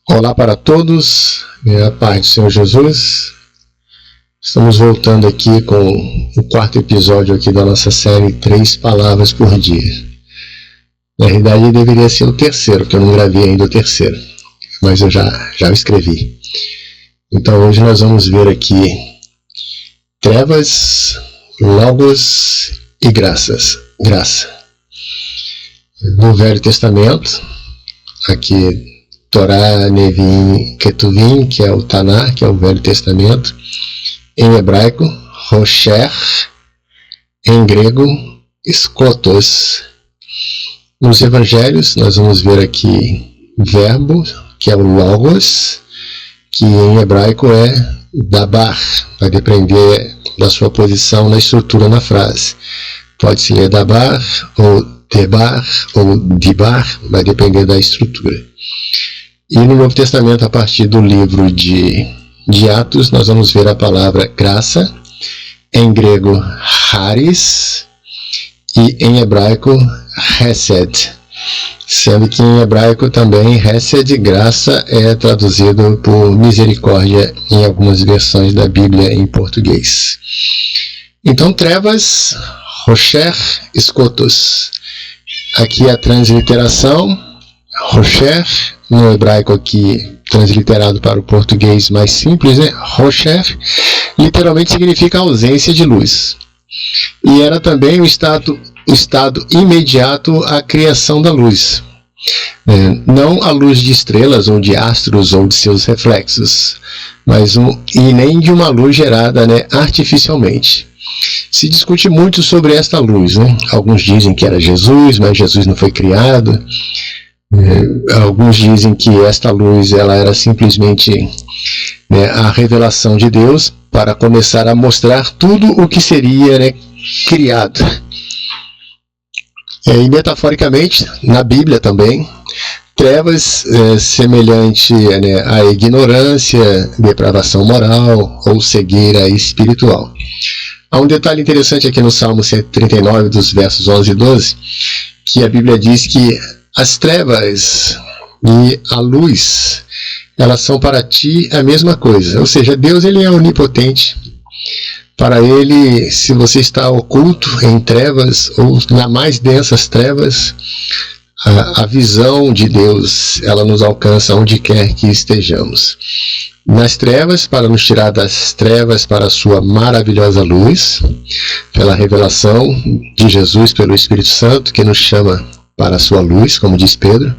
Olá para todos, a paz do Senhor Jesus. Estamos voltando aqui com o quarto episódio aqui da nossa série 3 Palavras por Dia. Na realidade deveria ser o terceiro, porque eu não gravei ainda o terceiro, mas eu já escrevi. Então hoje nós vamos ver aqui trevas, logos e graça. No Velho Testamento, aqui Torá, Nevim, Ketuvim, que é o Taná, que é o Velho Testamento. Em hebraico, Rosher. Em grego, Skotos. Nos Evangelhos, nós vamos ver aqui verbo, que é o Logos, que em hebraico é Dabar. Vai depender da sua posição na estrutura na frase. Pode ser Dabar, ou Debar, ou Dibar, vai depender da estrutura. E no Novo Testamento, a partir do livro de Atos, nós vamos ver a palavra graça, em grego charis, e em hebraico hesed, sendo que em hebraico também hesed, graça, é traduzido por misericórdia em algumas versões da Bíblia em português. Então, trevas, Rosher, Skotos. Aqui a transliteração, Rosher, no hebraico aqui transliterado para o português mais simples, né? Rosher literalmente significa ausência de luz. E era também o estado imediato à criação da luz. Não a luz de estrelas ou de astros ou de seus reflexos, e nem de uma luz gerada, artificialmente. Se discute muito sobre esta luz, Alguns dizem que era Jesus, mas Jesus não foi criado. Alguns dizem que esta luz ela era simplesmente a revelação de Deus para começar a mostrar tudo o que seria criado. E metaforicamente, na Bíblia também, trevas semelhante à ignorância, depravação moral ou cegueira espiritual. Há um detalhe interessante aqui no Salmo 139, dos versos 11 e 12, que a Bíblia diz que as trevas e a luz, elas são para ti a mesma coisa. Ou seja, Deus ele é onipotente. Para ele, se você está oculto em trevas ou nas mais densas trevas, a visão de Deus, ela nos alcança onde quer que estejamos. Nas trevas, para nos tirar das trevas para a sua maravilhosa luz, pela revelação de Jesus pelo Espírito Santo, que nos chama para a sua luz, como diz Pedro.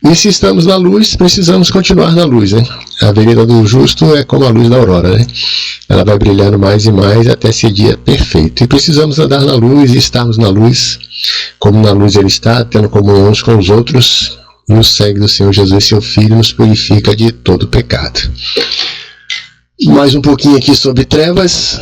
E se estamos na luz, precisamos continuar na luz, A vereda do justo é como a luz da aurora, Ela vai brilhando mais e mais até ser dia perfeito. E precisamos andar na luz e estarmos na luz, como na luz ele está, tendo comunhão uns com os outros. E o sangue do Senhor Jesus, seu Filho, nos purifica de todo pecado. Mais um pouquinho aqui sobre trevas.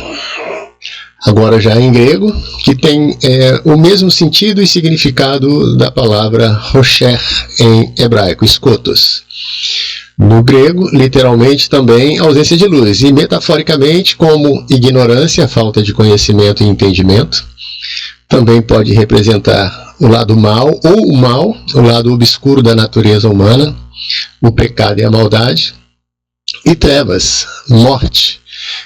Agora já em grego, que tem o mesmo sentido e significado da palavra Rosher em hebraico, Skotos. No grego, literalmente também ausência de luz, e metaforicamente como ignorância, falta de conhecimento e entendimento. Também pode representar o lado mal, ou o mal, o lado obscuro da natureza humana, o pecado e a maldade. E trevas, morte.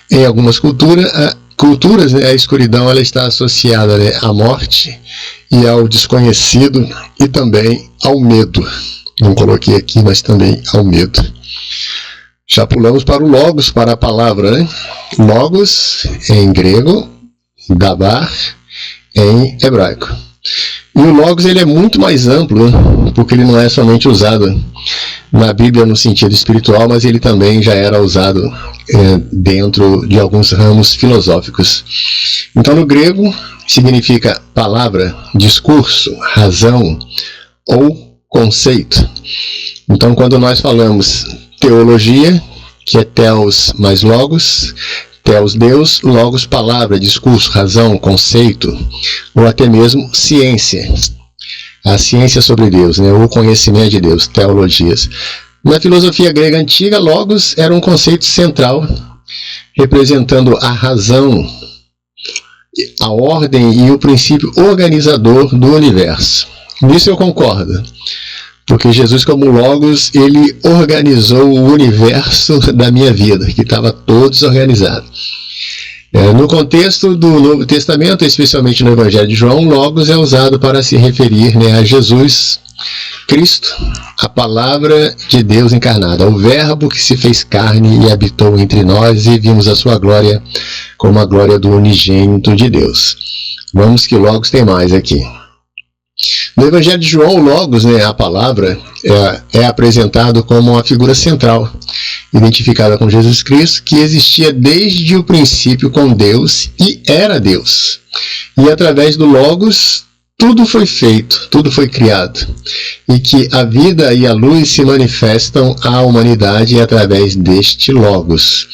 Em algumas culturas, a escuridão ela está associada à morte e ao desconhecido e também ao medo. Não coloquei aqui, mas também ao medo. Já pulamos para o Logos, para a palavra, Logos em grego, Dabar em hebraico. E o Logos ele é muito mais amplo, porque ele não é somente usado na Bíblia no sentido espiritual, mas ele também já era usado dentro de alguns ramos filosóficos. Então, no grego, significa palavra, discurso, razão ou conceito. Então, quando nós falamos teologia, que é theos mais logos, theos Deus, logos palavra, discurso, razão, conceito, ou até mesmo ciência. A ciência sobre Deus, o conhecimento de Deus, teologias. Na filosofia grega antiga, logos era um conceito central, representando a razão, a ordem e o princípio organizador do universo. Nisso eu concordo. Porque Jesus, como Logos, ele organizou o universo da minha vida, que estava todo desorganizado. No contexto do Novo Testamento, especialmente no Evangelho de João, Logos é usado para se referir, a Jesus Cristo, a palavra de Deus encarnada, o verbo que se fez carne e habitou entre nós, e vimos a sua glória como a glória do unigênito de Deus. Vamos que Logos tem mais aqui. No Evangelho de João, o Logos, a palavra, é apresentado como uma figura central, identificada com Jesus Cristo, que existia desde o princípio com Deus e era Deus. E através do Logos, tudo foi feito, tudo foi criado. E que a vida e a luz se manifestam à humanidade através deste Logos.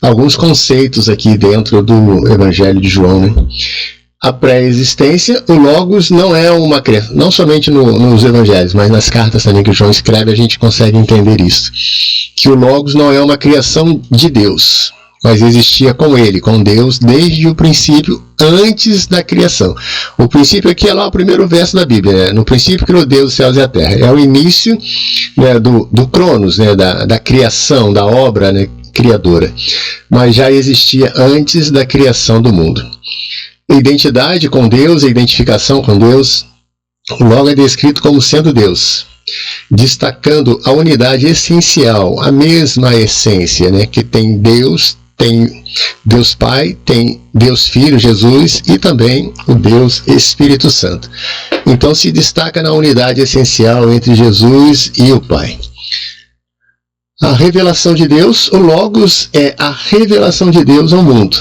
Alguns conceitos aqui dentro do Evangelho de João, A pré-existência, o Logos não é uma criação, não somente nos evangelhos, mas nas cartas também que João escreve, a gente consegue entender isso. Que o Logos não é uma criação de Deus, mas existia com ele, com Deus, desde o princípio, antes da criação. O princípio aqui é lá o primeiro verso da Bíblia, No princípio criou Deus os céus e a terra. É o início do Cronos, da criação, da obra criadora. Mas já existia antes da criação do mundo. Identidade com Deus, a identificação com Deus, logo é descrito como sendo Deus, destacando a unidade essencial, a mesma essência, que tem Deus Pai, tem Deus Filho, Jesus, e também o Deus Espírito Santo. Então se destaca na unidade essencial entre Jesus e o Pai. A revelação de Deus, o Logos é a revelação de Deus ao mundo.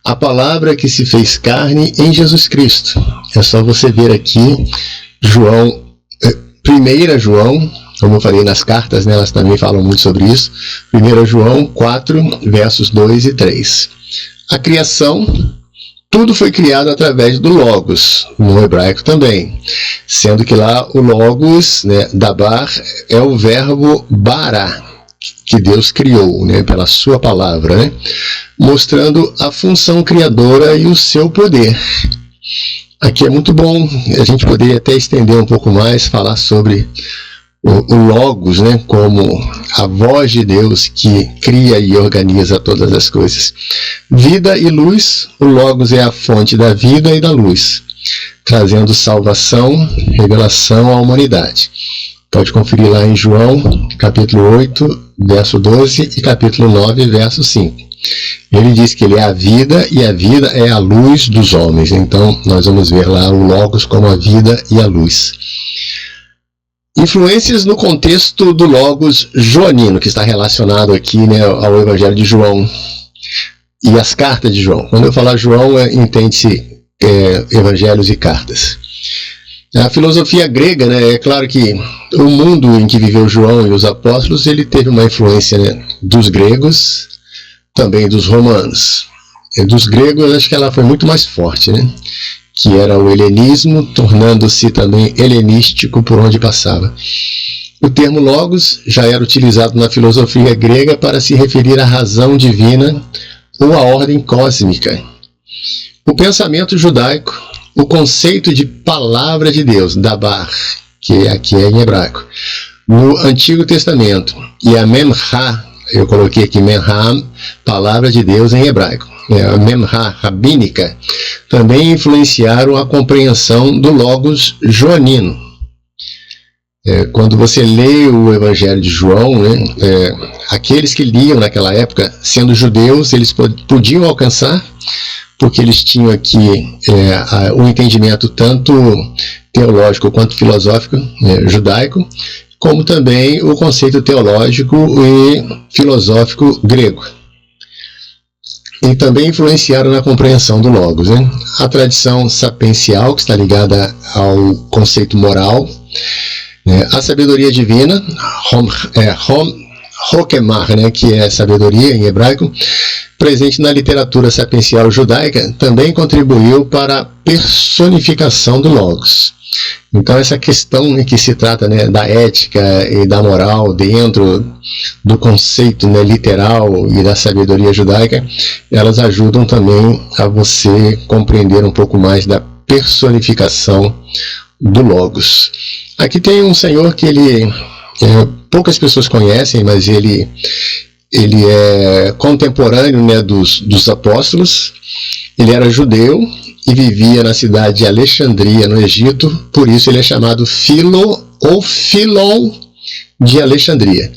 A palavra que se fez carne em Jesus Cristo. É só você ver aqui, 1 João, como eu falei nas cartas, elas também falam muito sobre isso. 1 João 4, versos 2 e 3. A criação, tudo foi criado através do Logos, no hebraico também. Sendo que lá o Logos, dabar, é o verbo bara, que Deus criou, pela sua palavra, mostrando a função criadora e o seu poder. Aqui é muito bom, a gente poderia até estender um pouco mais, falar sobre o Logos, como a voz de Deus que cria e organiza todas as coisas. Vida e luz, o Logos é a fonte da vida e da luz, trazendo salvação, revelação à humanidade. Pode conferir lá em João, capítulo 8, verso 12 e capítulo 9, verso 5. Ele diz que ele é a vida e a vida é a luz dos homens. Então, nós vamos ver lá o Logos como a vida e a luz. Influências no contexto do Logos joanino, que está relacionado aqui ao Evangelho de João e as cartas de João. Quando eu falar João, entende-se evangelhos e cartas. A filosofia grega, é claro que o mundo em que viveu João e os apóstolos, ele teve uma influência dos gregos, também dos romanos. Dos gregos, acho que ela foi muito mais forte, que era o helenismo, tornando-se também helenístico por onde passava. O termo Logos já era utilizado na filosofia grega para se referir à razão divina ou à ordem cósmica. O pensamento judaico, o conceito de palavra de Deus, dabar, que aqui é em hebraico, no Antigo Testamento, e a memra, eu coloquei aqui memra, palavra de Deus em hebraico, a memra rabínica, também influenciaram a compreensão do Logos joanino. Quando você lê o Evangelho de João, aqueles que liam naquela época, sendo judeus, eles podiam alcançar, porque eles tinham aqui um entendimento tanto teológico quanto filosófico, judaico, como também o conceito teológico e filosófico grego. E também influenciaram na compreensão do Logos. A tradição sapiencial, que está ligada ao conceito moral, a sabedoria divina, Hokemar, que é sabedoria em hebraico, presente na literatura sapiencial judaica, também contribuiu para a personificação do Logos. Então essa questão que se trata da ética e da moral dentro do conceito literal e da sabedoria judaica, elas ajudam também a você compreender um pouco mais da personificação do Logos. Aqui tem um senhor que poucas pessoas conhecem, mas ele é contemporâneo, né, dos apóstolos. Ele era judeu e vivia na cidade de Alexandria, no Egito, por isso ele é chamado Philo ou Philon de Alexandria.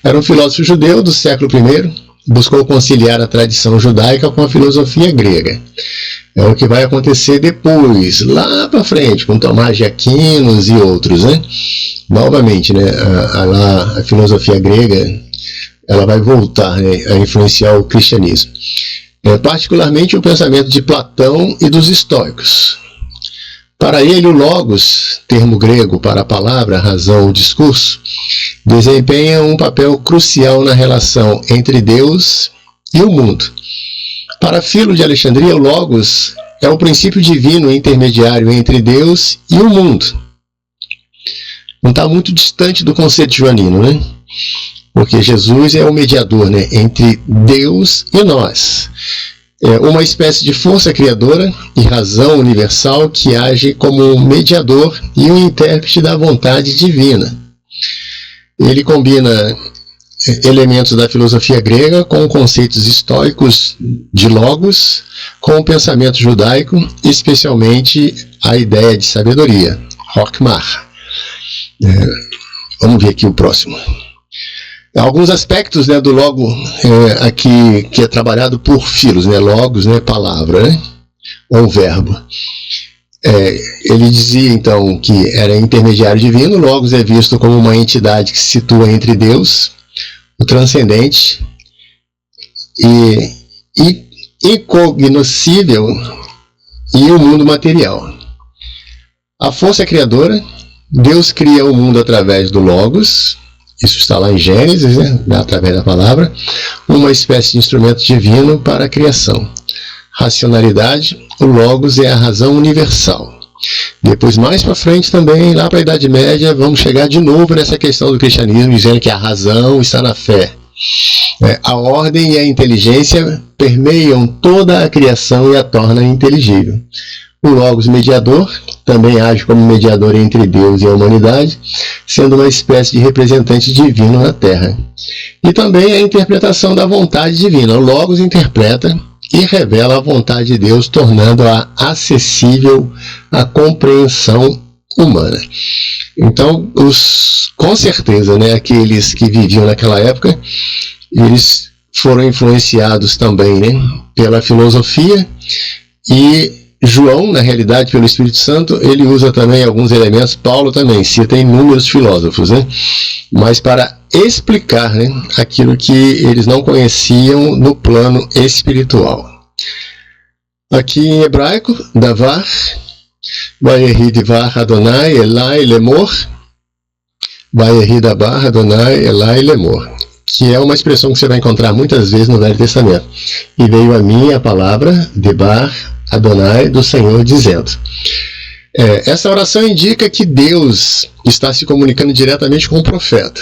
Era um filósofo judeu do século I, buscou conciliar a tradição judaica com a filosofia grega. É o que vai acontecer depois, lá para frente, com Tomás de Aquino e outros, né? Novamente, né, a filosofia grega, ela vai voltar, né, a influenciar o cristianismo. Particularmente o pensamento de Platão e dos estoicos. Para ele, o logos, termo grego para a palavra, razão ou discurso, desempenha um papel crucial na relação entre Deus e o mundo. Para Filo de Alexandria, o logos é o princípio divino intermediário entre Deus e o mundo. Não está muito distante do conceito joanino, né? Porque Jesus é o mediador, né, entre Deus e nós. É uma espécie de força criadora e razão universal que age como um mediador e um intérprete da vontade divina. Ele combina elementos da filosofia grega com conceitos estoicos de logos, com o pensamento judaico, especialmente a ideia de sabedoria, Hokmah. Vamos ver aqui o próximo. Alguns aspectos, né, do logo aqui que é trabalhado por Filos, né, logos, né, palavra, né, ou verbo. Ele dizia então que era intermediário divino. Logos é visto como uma entidade que se situa entre Deus, o transcendente, e incognoscível, e o mundo material. A força criadora, Deus cria o mundo através do logos. Isso está lá em Gênesis, né? Através da palavra, uma espécie de instrumento divino para a criação. Racionalidade, o logos é a razão universal. Depois, mais para frente também, lá para a Idade Média, vamos chegar de novo nessa questão do cristianismo, dizendo que a razão está na fé. A ordem e a inteligência permeiam toda a criação e a torna inteligível. O logos mediador também age como mediador entre Deus e a humanidade, sendo uma espécie de representante divino na Terra. E também a interpretação da vontade divina. O logos interpreta e revela a vontade de Deus, tornando-a acessível à compreensão humana. Então, com certeza, né, aqueles que viviam naquela época, eles foram influenciados também, né, pela filosofia, e João, na realidade, pelo Espírito Santo, ele usa também alguns elementos. Paulo também cita inúmeros filósofos, né? Mas para explicar, né, aquilo que eles não conheciam no plano espiritual. Aqui em hebraico, Davar, Vayehi Divar Adonai Elai Lemor, Vayehi Davar Adonai Elai Lemor, que é uma expressão que você vai encontrar muitas vezes no Velho Testamento. E veio a mim a palavra Debar Adonai, do Senhor, dizendo. Essa oração indica que Deus está se comunicando diretamente com o profeta.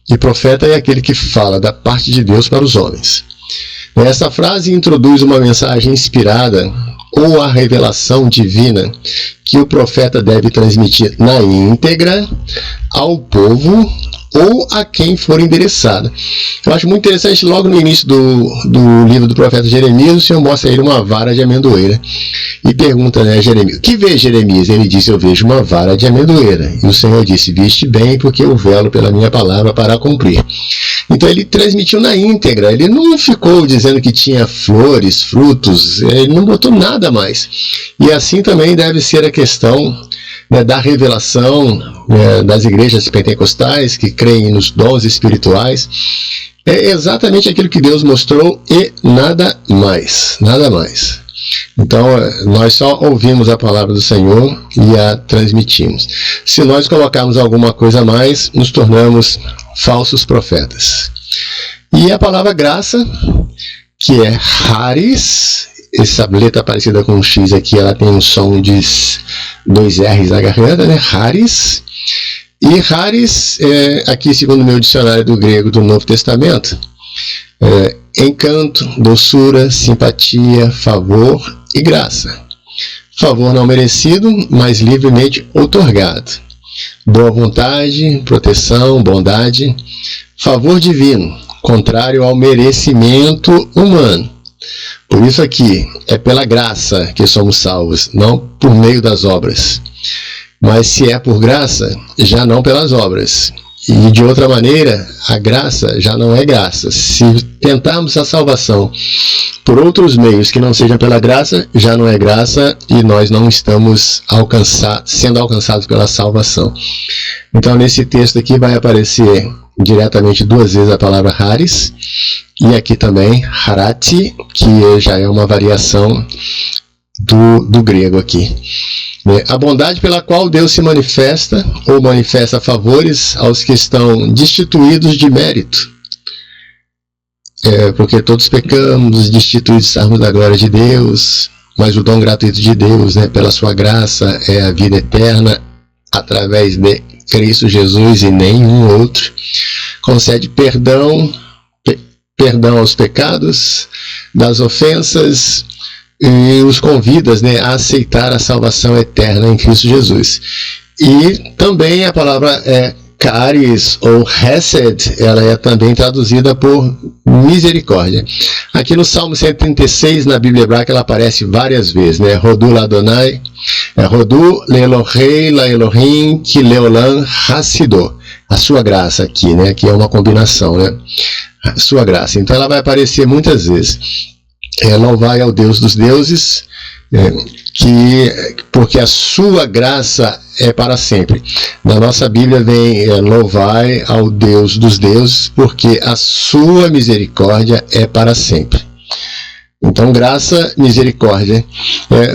E profeta é aquele que fala da parte de Deus para os homens. Essa frase introduz uma mensagem inspirada ou a revelação divina que o profeta deve transmitir na íntegra ao povo ou a quem for endereçada. Eu acho muito interessante, logo no início do livro do profeta Jeremias, o Senhor mostra a ele uma vara de amendoeira e pergunta, né, a Jeremias: o que vê, Jeremias? Ele disse: eu vejo uma vara de amendoeira. E o Senhor disse: viste bem, porque eu velo pela minha palavra para a cumprir. Então ele transmitiu na íntegra, ele não ficou dizendo que tinha flores, frutos, ele não botou nada mais. E assim também deve ser a questão, né, da revelação, das igrejas pentecostais que creem nos dons espirituais. É exatamente aquilo que Deus mostrou e nada mais, nada mais. Então nós só ouvimos a palavra do Senhor e a transmitimos. Se nós colocarmos alguma coisa a mais, nos tornamos falsos profetas. E a palavra graça, que é Haris, essa letra parecida com um X aqui, ela tem um som de 2 R's na garganta, né? Haris. E Haris, aqui segundo o meu dicionário do grego do Novo Testamento, encanto, doçura, simpatia, favor e graça. favor não merecido, mas livremente outorgado. Boa vontade, proteção, bondade, favor divino, contrário ao merecimento humano. Por isso aqui, é pela graça que somos salvos, não por meio das obras. Mas se é por graça, já não pelas obras. E de outra maneira, a graça já não é graça. Se tentarmos a salvação por outros meios que não sejam pela graça, já não é graça e nós não estamos sendo alcançados pela salvação. Então, nesse texto aqui vai aparecer diretamente 2 vezes a palavra haris, e aqui também harati, que já é uma variação do grego aqui. A bondade pela qual Deus se manifesta, ou manifesta favores aos que estão destituídos de mérito. Porque todos pecamos, destituídos estamos da glória de Deus, mas o dom gratuito de Deus, pela sua graça, é a vida eterna, através de Cristo Jesus e nenhum outro. Concede perdão aos pecados, das ofensas, e os convida a aceitar a salvação eterna em Cristo Jesus. E também a palavra charis ou hesed, ela é também traduzida por misericórdia. Aqui no Salmo 136, na Bíblia hebraica, ela aparece várias vezes, Rodul Adonai, Rodul Leelohei la Elohim ki leolam hasidô. A sua graça aqui, aqui é uma combinação, a sua graça. Então ela vai aparecer muitas vezes. Louvai ao Deus dos deuses, porque a sua graça é para sempre. Na nossa Bíblia vem louvai ao Deus dos deuses, porque a sua misericórdia é para sempre. Então, graça, misericórdia.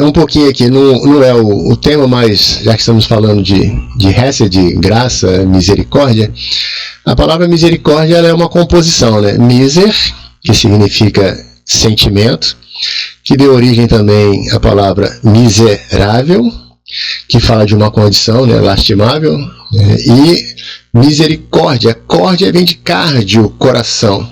Um pouquinho aqui, não é o tema, mas já que estamos falando de hesed, graça, misericórdia, a palavra misericórdia ela é uma composição, miser, que significa sentimento, que deu origem também à palavra miserável, que fala de uma condição lastimável, e misericórdia, córdia vem de cardio, coração.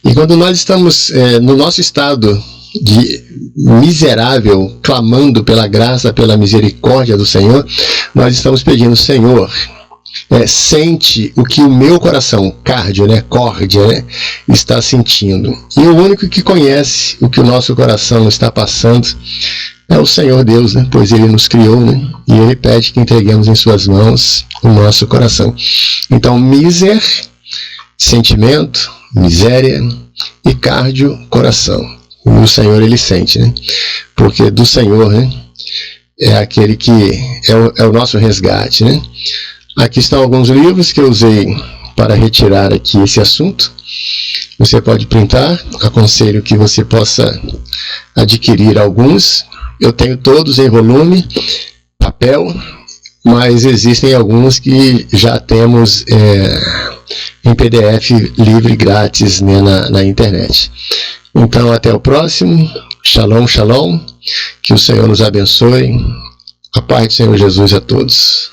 E quando nós estamos no nosso estado de miserável, clamando pela graça, pela misericórdia do Senhor, nós estamos pedindo, Senhor, sente o que o meu coração, cardio, córdia, está sentindo. E o único que conhece o que o nosso coração está passando é o Senhor Deus, pois Ele nos criou, e Ele pede que entreguemos em suas mãos o nosso coração. Então, miser, sentimento, miséria, e cardio, coração. O Senhor, Ele sente, porque do Senhor, é aquele que é o nosso resgate, Aqui estão alguns livros que eu usei para retirar aqui esse assunto. Você pode printar, aconselho que você possa adquirir alguns. Eu tenho todos em volume, papel, mas existem alguns que já temos em PDF livre, grátis, na internet. Então, até o próximo. Shalom, shalom. Que o Senhor nos abençoe. A paz do Senhor Jesus a todos.